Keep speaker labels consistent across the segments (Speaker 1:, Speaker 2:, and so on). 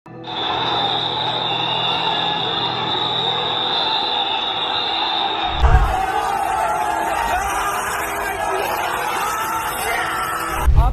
Speaker 1: आप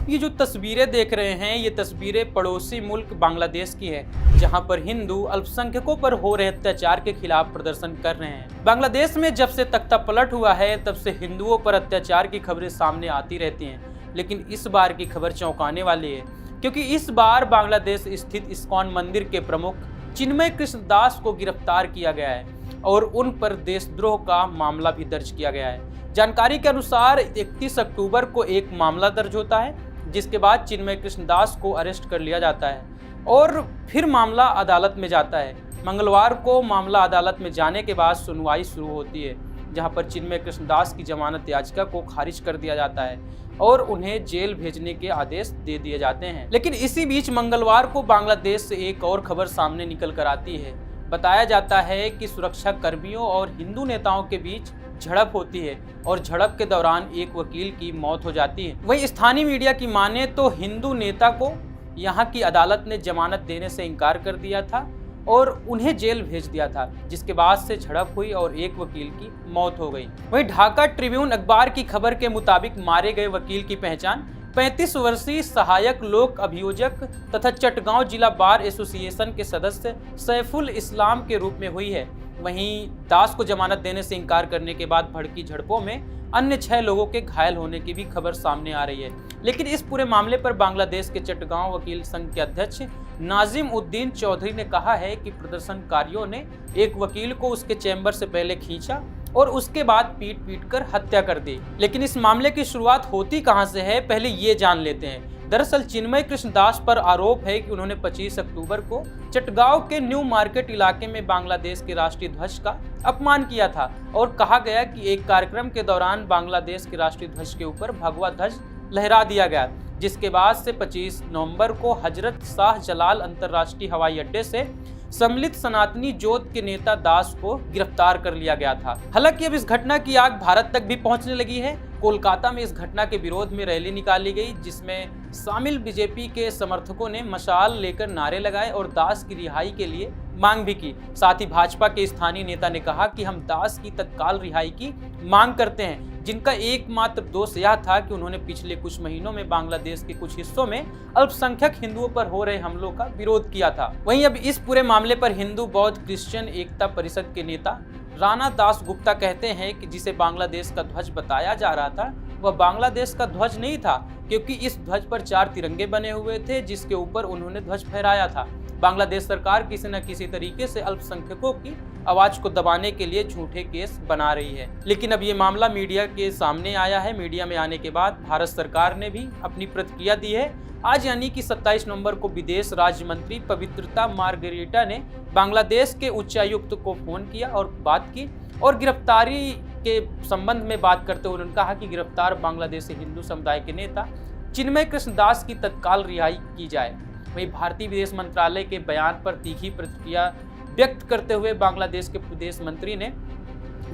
Speaker 1: ये जो तस्वीरें देख रहे हैं, ये तस्वीरें पड़ोसी मुल्क बांग्लादेश की है, जहां पर हिंदू अल्पसंख्यकों पर हो रहे अत्याचार के खिलाफ प्रदर्शन कर रहे हैं। बांग्लादेश में जब से तख्ता पलट हुआ है, तब से हिंदुओं पर अत्याचार की खबरें सामने आती रहती हैं, लेकिन इस बार की खबर चौंकाने वाली है, क्योंकि इस बार बांग्लादेश स्थित इस्कॉन मंदिर के प्रमुख चिन्मय कृष्ण दास को गिरफ्तार किया गया है और उन पर देशद्रोह का मामला भी दर्ज किया गया है। जानकारी के अनुसार 31 अक्टूबर को एक मामला दर्ज होता है, जिसके बाद चिन्मय कृष्ण दास को अरेस्ट कर लिया जाता है और फिर मामला अदालत में जाता है। मंगलवार को मामला अदालत में जाने के बाद सुनवाई शुरू होती है, जहां पर चिन्मय कृष्ण दास की जमानत याचिका को खारिज कर दिया जाता है और उन्हें जेल भेजने के आदेश दे दिए जाते हैं। लेकिन इसी बीच मंगलवार को बांग्लादेश से एक और खबर सामने निकल कर आती है। बताया जाता है कि सुरक्षा कर्मियों और हिंदू नेताओं के बीच झड़प होती है और झड़प के दौरान एक वकील की मौत हो जाती है। वहीं स्थानीय मीडिया की माने तो हिंदू नेता को यहां की अदालत ने जमानत देने से इनकार कर दिया था और उन्हें जेल भेज दिया था, जिसके बाद से झड़प हुई और एक वकील की मौत हो गई। वहीं ढाका ट्रिब्यून अखबार की खबर के मुताबिक मारे गए वकील की पहचान 35 वर्षीय सहायक लोक अभियोजक तथा चटगांव जिला बार एसोसिएशन के सदस्य सैफुल इस्लाम के रूप में हुई है। वहीं दास को जमानत देने से इनकार करने के बाद भड़की झड़पों में अन्य 6 लोगों के घायल होने की भी खबर सामने आ रही है। लेकिन इस पूरे मामले पर बांग्लादेश के चटगांव वकील संघ के अध्यक्ष नाजिम उद्दीन चौधरी ने कहा है कि प्रदर्शनकारियों ने एक वकील को उसके चैम्बर से पहले खींचा और उसके बाद पीट कर हत्या कर दी। लेकिन इस मामले की शुरुआत होती कहां से है, पहले ये जान लेते हैं। दरअसल चिन्मय कृष्ण दास पर आरोप है कि उन्होंने 25 अक्टूबर को चटगांव के न्यू मार्केट इलाके में बांग्लादेश के राष्ट्रीय ध्वज का अपमान किया था और कहा गया कि एक कार्यक्रम के दौरान बांग्लादेश के राष्ट्रीय ध्वज के ऊपर भगवा ध्वज लहरा दिया गया, जिसके बाद से 25 नवंबर को हजरत शाह जलाल अंतर्राष्ट्रीय हवाई अड्डे से सम्मिलित सनातनी जोत के नेता दास को गिरफ्तार कर लिया गया था। हालांकि अब इस घटना की आग भारत तक भी पहुंचने लगी है। कोलकाता में इस घटना के विरोध में रैली निकाली गई, जिसमें शामिल बीजेपी के समर्थकों ने मशाल लेकर नारे लगाए और दास की रिहाई के लिए मांग भी की। साथ ही भाजपा के स्थानीय नेता ने कहा कि हम दास की तत्काल रिहाई की मांग करते हैं, जिनका एकमात्र दोष यह था कि उन्होंने पिछले कुछ महीनों में बांग्लादेश के कुछ हिस्सों में अल्पसंख्यक हिंदुओं पर हो रहे हमलों का विरोध किया था। वहीं अब इस पूरे मामले पर हिंदू बौद्ध क्रिश्चियन एकता परिषद के नेता राणा दास गुप्ता कहते हैं कि जिसे बांग्लादेश का ध्वज बताया जा रहा था, वह बांग्लादेश का ध्वज नहीं था, क्योंकि इस ध्वज पर 4 तिरंगे बने हुए थे, जिसके ऊपर उन्होंने ध्वज फहराया था। बांग्लादेश सरकार किसी न किसी तरीके से अल्पसंख्यकों की आवाज को दबाने के लिए झूठे केस बना रही है। लेकिन अब ये मामला मीडिया के सामने आया है। मीडिया में आने के बाद भारत सरकार ने भी अपनी प्रतिक्रिया दी है। आज यानी कि 27 नवंबर को विदेश राज्य मंत्री पवित्रता मार्गरेटा ने बांग्लादेश के उच्चायुक्त को फोन किया और बात की और गिरफ्तारी के संबंध में बात करते हुए उन्होंने कहा कि गिरफ्तार बांग्लादेशी हिंदू समुदाय के नेता चिन्मय कृष्ण दास की तत्काल रिहाई की जाए। वहीं भारतीय विदेश मंत्रालय के बयान पर तीखी प्रतिक्रिया व्यक्त करते हुए बांग्लादेश के विदेश मंत्री ने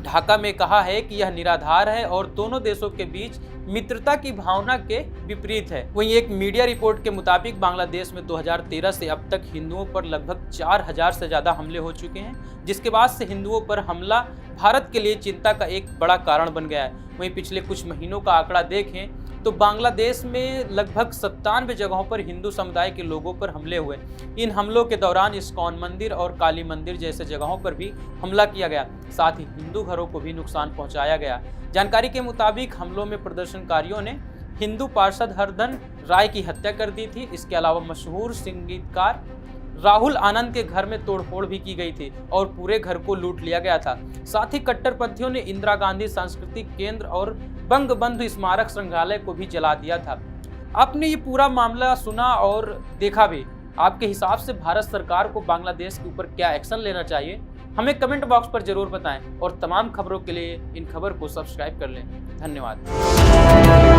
Speaker 1: ढाका में कहा है कि यह निराधार है और दोनों देशों के बीच मित्रता की भावना के विपरीत है। वहीं एक मीडिया रिपोर्ट के मुताबिक बांग्लादेश में 2013 से अब तक हिंदुओं पर लगभग 4000 से ज्यादा हमले हो चुके हैं, जिसके बाद से हिंदुओं पर हमला भारत के लिए चिंता का एक बड़ा कारण बन गया है। वहीं पिछले कुछ महीनों का आंकड़ा देखें तो बांग्लादेश में लगभग 97 जगहों पर हिंदू समुदाय के लोगों पर हमले हुए। इन हमलों के दौरान इस्कॉन मंदिर और काली मंदिर जैसे जगहों पर भी हमला किया गया, साथ ही हिंदू घरों को भी नुकसान पहुंचाया गया। जानकारी के मुताबिक हमलों में प्रदर्शनकारियों ने हिंदू पार्षद हरधन राय की हत्या कर दी थी। इसके अलावा मशहूर संगीतकार राहुल आनंद के घर में तोड़फोड़ भी की गई थी और पूरे घर को लूट लिया गया था। साथ ही कट्टरपंथियों ने इंदिरा गांधी सांस्कृतिक केंद्र और बंगबंधु स्मारक संग्रहालय को भी जला दिया था। आपने ये पूरा मामला सुना और देखा भी। आपके हिसाब से भारत सरकार को बांग्लादेश के ऊपर क्या एक्शन लेना चाहिए, हमें कमेंट बॉक्स पर जरूर बताएं और तमाम खबरों के लिए इन खबर को सब्सक्राइब कर लें। धन्यवाद।